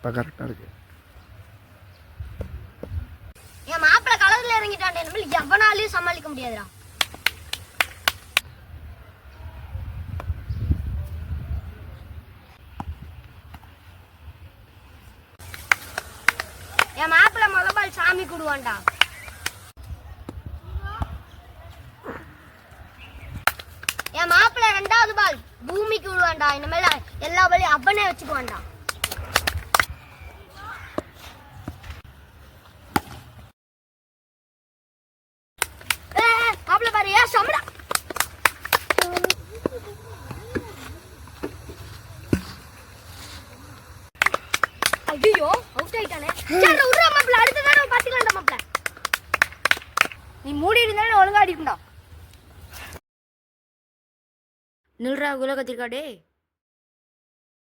இப்போ கரெக்டாக இருக்கு. என் மாப்பிள்ளை களத்துல இறங்கிட்டான், எவனாலையும் சமாளிக்க முடியாதுடா. என் மாப்பிள்ளை முத பால் சாமி கூடுவான்டா. என் மாப்பிள்ளை 2வது பால் பூமிக்கு விடுவான்டா. இனிமேல எல்லா பாலையும் அவனே வச்சுக்குவான்டா. மாப்பிள்ளை பாரு, ஏன் சமடா. ஐயோ அவுட் ஆயிட்டானே. சரி உட்றா மாப்பிள்ளை, அடுத்த தடவை பாத்துக்கலாம்டா மாப்பிள்ளை. நீ மூடி இருந்தாலும் ஒழுங்கா அடிக்கும்டா. நில்றா குல கத்திரிக்காடே.